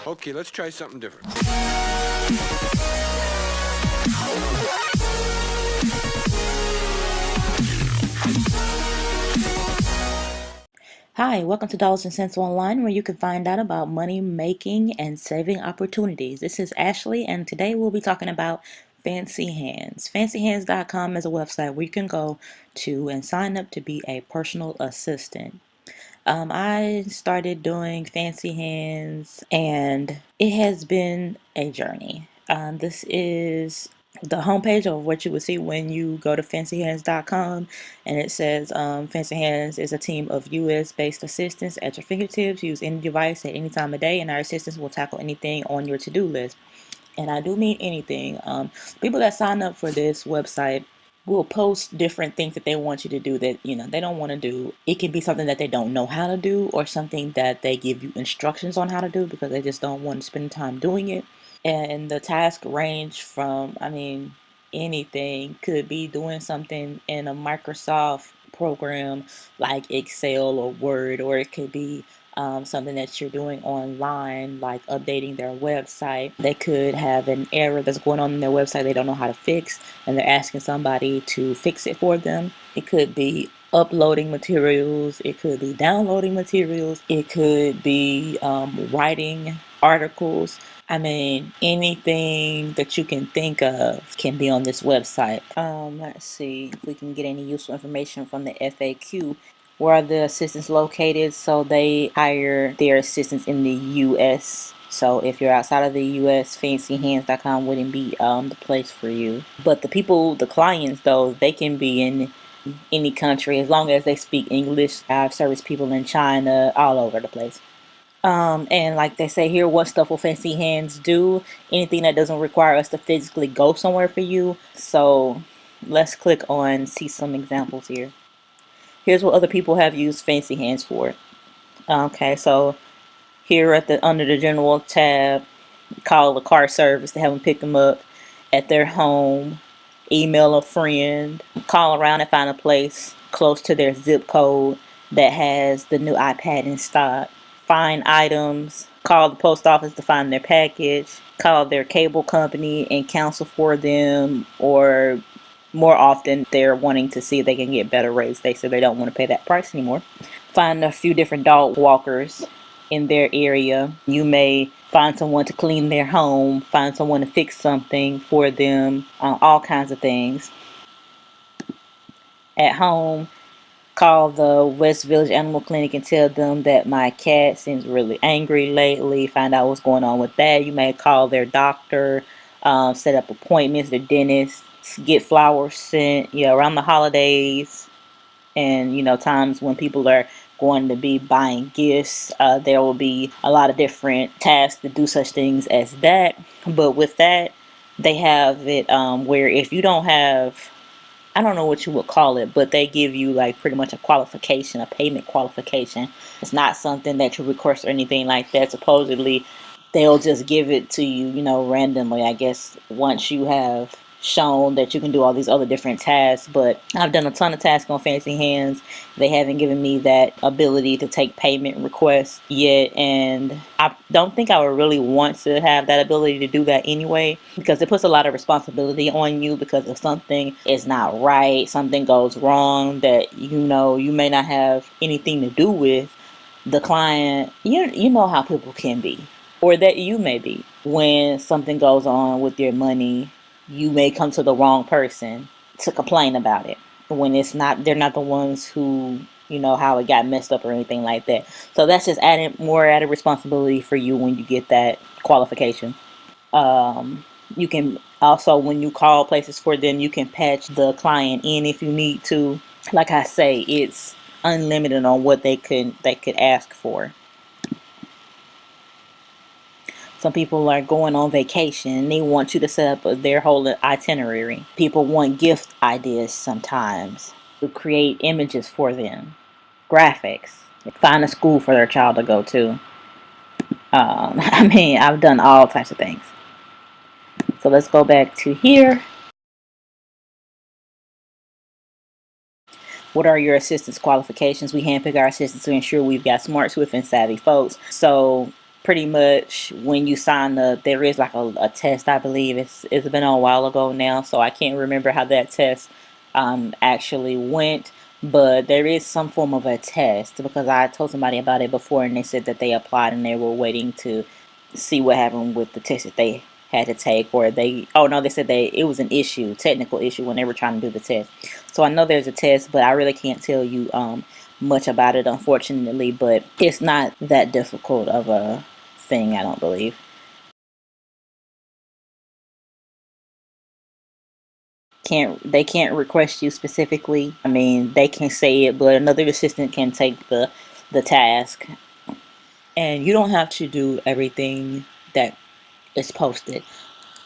Okay, let's try something different. Hi, welcome to Dollars and Cents Online, where you can find out about money making and saving opportunities. This is Ashley, and today we'll be talking about Fancy Hands. FancyHands.com is a website where you can go to and sign up to be a personal assistant. I started doing Fancy Hands, and it has been a journey. This is the homepage of what you would see when you go to fancyhands.com, and it says Fancy Hands is a team of US based assistants at your fingertips. Use any device at any time of day, and our assistants will tackle anything on your to do list. And I do mean anything. People that sign up for this website will post different things that they want you to do that they don't want to do. It can be something that they don't know how to do, or something that they give you instructions on how to do because they just don't want to spend time doing it. And the task range from, anything. Could be doing something in a Microsoft program like Excel or Word, or it could be something that you're doing online, like updating their website. They could have an error that's going on in their website they don't know how to fix, and they're asking somebody to fix it for them. It could be uploading materials, it could be downloading materials, it could be writing articles. Anything that you can think of can be on this website. Let's see if we can get any useful information from the FAQ. Where are the assistants located? So they hire their assistants in the U.S. So if you're outside of the U.S., fancyhands.com wouldn't be the place for you. But the clients though, they can be in any country as long as they speak English. I've serviced people in China, all over the place. And like they say here, what stuff will Fancy Hands do? Anything that doesn't require us to physically go somewhere for you. So let's click on see some examples here. Here's what other people have used Fancy Hands for. Okay, so here at the under the general tab, call the car service to have them pick them up at their home, email a friend, call around and find a place close to their zip code that has the new iPad in stock, find items, call the post office to find their package, call their cable company and cancel for them, or more often they're wanting to see if they can get better rates. They say they don't want to pay that price anymore. Find a few different dog walkers in their area. You may find someone to clean their home, find someone to fix something for them, all kinds of things. At home, call the West Village Animal Clinic and tell them that my cat seems really angry lately. Find out what's going on with that. You may call their doctor, set up appointments, their dentist, get flowers sent, around the holidays, and times when people are going to be buying gifts. There will be a lot of different tasks to do such things as that. But with that, they have it where if you don't have, I don't know what you would call it, but they give you like pretty much a qualification, a payment qualification. It's not something that you request or anything like that. Supposedly, they'll just give it to you, randomly, I guess, once you have shown that you can do all these other different tasks. But I've done a ton of tasks on Fancy Hands. They haven't given me that ability to take payment requests yet, and I don't think I would really want to have that ability to do that anyway, because it puts a lot of responsibility on you. Because if something is not right, something goes wrong that you may not have anything to do with, the client, you know how people can be, or that you may be. When something goes on with your money, you may come to the wrong person to complain about it, when they're not the ones who how it got messed up or anything like that. So that's just added responsibility for you when you get that qualification. You can also, when you call places for them, you can patch the client in if you need to. Like I say, it's unlimited on what they could ask for. Some people are going on vacation and they want you to set up their whole itinerary. People want gift ideas sometimes. To create images for them, graphics. Find a school for their child to go to. I've done all types of things. So let's go back to here. What are your assistants' qualifications? We handpick our assistants to ensure we've got smart, swift, and savvy folks. So pretty much when you sign up, there is like a test. I believe it's been a while ago now, so I can't remember how that test actually went. But there is some form of a test because I told somebody about it before, and they said that they applied and they were waiting to see what happened with the test that they had to take, or they, oh no, they said they, it was an issue, technical issue, when they were trying to do the test. So I know there's a test, but I really can't tell you much about it, unfortunately. But it's not that difficult of a thing, I don't believe. Can't request you specifically. I mean, they can say it, but another assistant can take the task, and you don't have to do everything that is posted.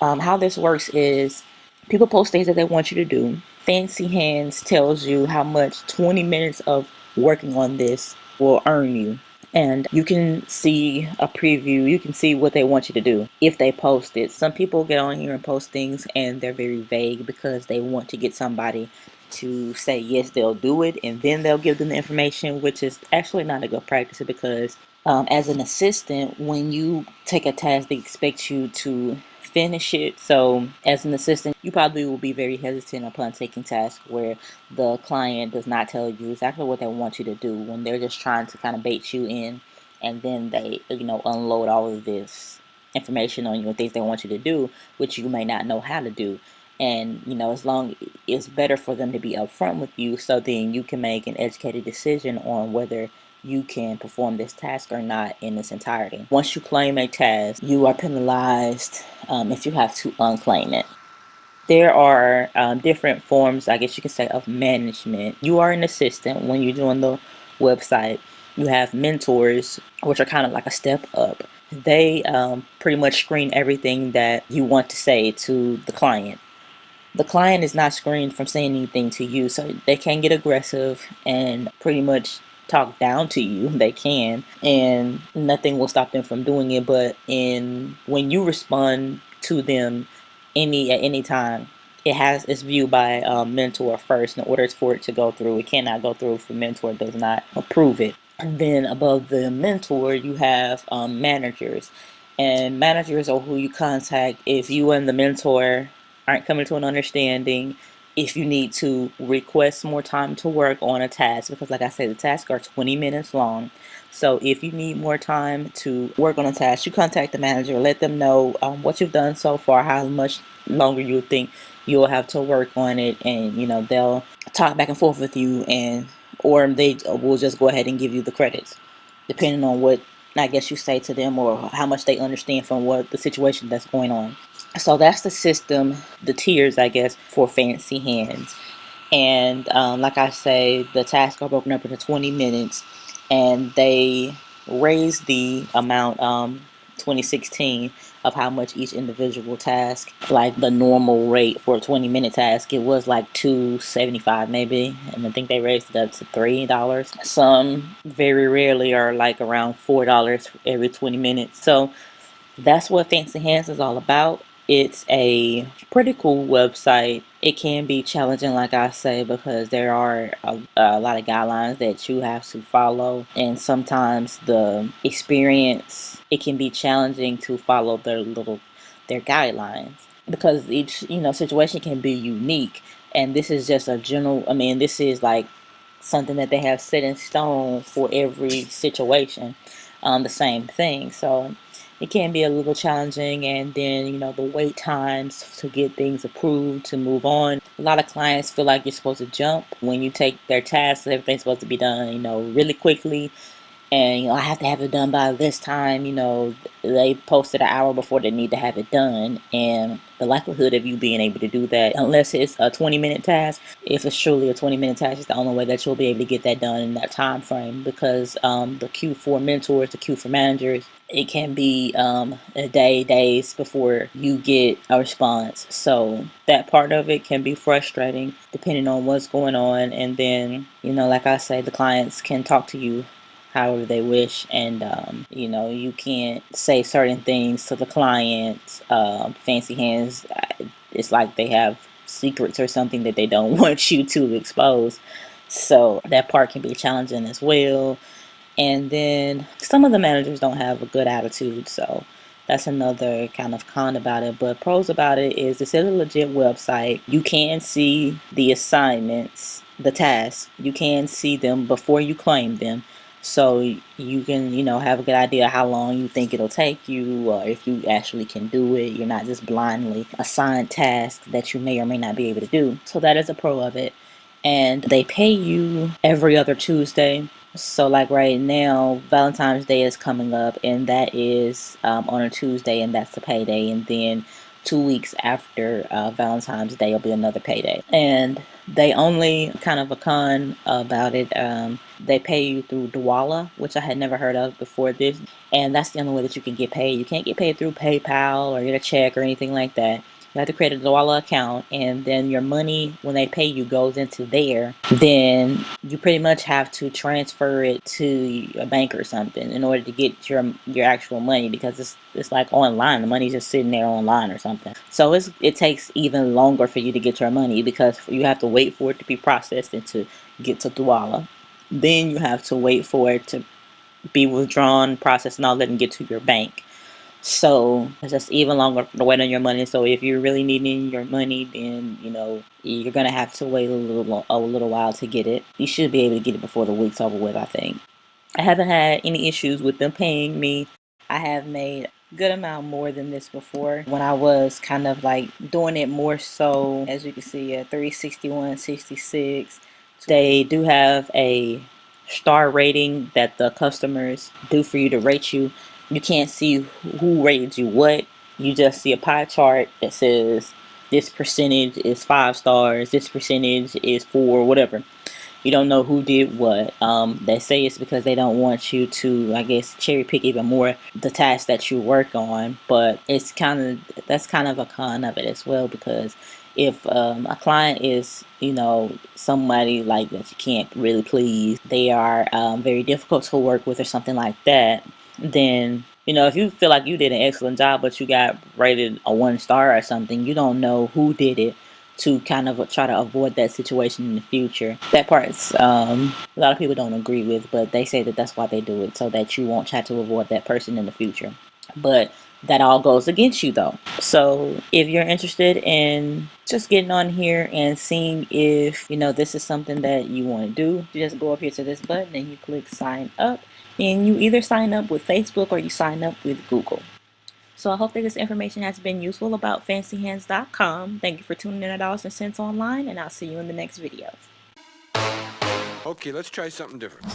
How this works is people post things that they want you to do. Fancy Hands tells you how much 20 minutes of working on this will earn you. And you can see a preview. You can see what they want you to do if they post it. Some people get on here and post things and they're very vague because they want to get somebody to say yes, they'll do it, and then they'll give them the information, which is actually not a good practice because as an assistant, when you take a task, they expect you to finish it. So as an assistant, you probably will be very hesitant upon taking tasks where the client does not tell you exactly what they want you to do, when they're just trying to kind of bait you in, and then they, unload all of this information on you and things they want you to do, which you may not know how to do. And as long, it's better for them to be upfront with you, so then you can make an educated decision on whether you can perform this task or not in its entirety. Once you claim a task, you are penalized if you have to unclaim it. There are different forms, I guess you could say, of management. You are an assistant when you join the website. You have mentors, which are kind of like a step up. They pretty much screen everything that you want to say to the client. The client is not screened from saying anything to you, so they can get aggressive and pretty much talk down to you. They can, and nothing will stop them from doing it. But in when you respond to them at any time, it's viewed by mentor first. In order for it to go through, it cannot go through if the mentor does not approve it. And then above the mentor, you have managers, and managers are who you contact if you and the mentor aren't coming to an understanding, if you need to request more time to work on a task, because like I said, the tasks are 20 minutes long. So if you need more time to work on a task, you contact the manager, let them know what you've done so far, how much longer you think you'll have to work on it, and they'll talk back and forth with you, and or they will just go ahead and give you the credits, depending on what, I guess, you say to them, or how much they understand from what the situation that's going on. So that's the system, the tiers, I guess, for Fancy Hands. And like I say, the tasks are broken up into 20 minutes, and they raised the amount 2016 of how much each individual task, like the normal rate for a 20-minute task, it was like 2.75 maybe, and I think they raised it up to $3. Some very rarely are like around $4 every 20 minutes. So that's what Fancy Hands is all about. It's a pretty cool website. It can be challenging, like I say, because there are a lot of guidelines that you have to follow, and sometimes the experience, it can be challenging to follow their guidelines, because each situation can be unique. And this is just a general, I mean, this is like something that they have set in stone for every situation, the same thing. So it can be a little challenging, and then the wait times to get things approved to move on. A lot of clients feel like you're supposed to jump when you take their tasks. Everything's supposed to be done really quickly, and I have to have it done by this time. They posted an hour before they need to have it done, and the likelihood of you being able to do that, unless it's a 20-minute task, if it's truly a 20-minute task, it's the only way that you'll be able to get that done in that time frame. Because the queue for mentors, the queue for managers, it can be a days before you get a response. So that part of it can be frustrating depending on what's going on. And then like I say, the clients can talk to you however they wish, and you can't say certain things to the client. Fancy Hands, it's like they have secrets or something that they don't want you to expose. So that part can be challenging as well. And then some of the managers don't have a good attitude, so that's another kind of con about it. But pros about it is it's a legit website. You can see the assignments, the tasks. You can see them before you claim them. So you can, have a good idea how long you think it'll take you, or if you actually can do it. You're not just blindly assigned tasks that you may or may not be able to do. So that is a pro of it. And they pay you every other Tuesday. So like right now, Valentine's Day is coming up, and that is on a Tuesday, and that's the payday. And then 2 weeks after Valentine's Day will be another payday. And they only kind of a con about it. They pay you through Dwala, which I had never heard of before this, and that's the only way that you can get paid. You can't get paid through PayPal or get a check or anything like that. You have to create a Dwala account, and then your money, when they pay you, goes into there. Then you pretty much have to transfer it to a bank or something in order to get your actual money, because it's like online. The money's just sitting there online or something. So it takes even longer for you to get your money, because you have to wait for it to be processed and to get to Dwala. Then you have to wait for it to be withdrawn, processed, and all that, and get to your bank. So it's just even longer to wait on your money. So if you're really needing your money, then you're gonna have to wait a little while to get it. You should be able to get it before the week's over with, I think. I haven't had any issues with them paying me. I have made a good amount more than this before, when I was kind of like doing it more so, as you can see, at 361.66. They do have a star rating that the customers do for you to rate you. You can't see who rated you what. You just see a pie chart that says this percentage is 5 stars, this percentage is 4, whatever. You don't know who did what. They say it's because they don't want you to, I guess, cherry pick even more the tasks that you work on. But that's kind of a con of it as well, because if a client is, somebody like that you can't really please, they are very difficult to work with or something like that, then if you feel like you did an excellent job but you got rated a 1 star or something, you don't know who did it, to kind of try to avoid that situation in the future. That part's a lot of people don't agree with, but they say that that's why they do it, so that you won't try to avoid that person in the future. But that all goes against you though. So if you're interested in just getting on here and seeing if this is something that you want to do, you just go up here to this button and you click sign up, and you either sign up with Facebook or you sign up with Google. So I hope that this information has been useful about fancyhands.com. Thank you for tuning in at Dollars and Cents Online, and I'll see you in the next video. Okay, let's try something different.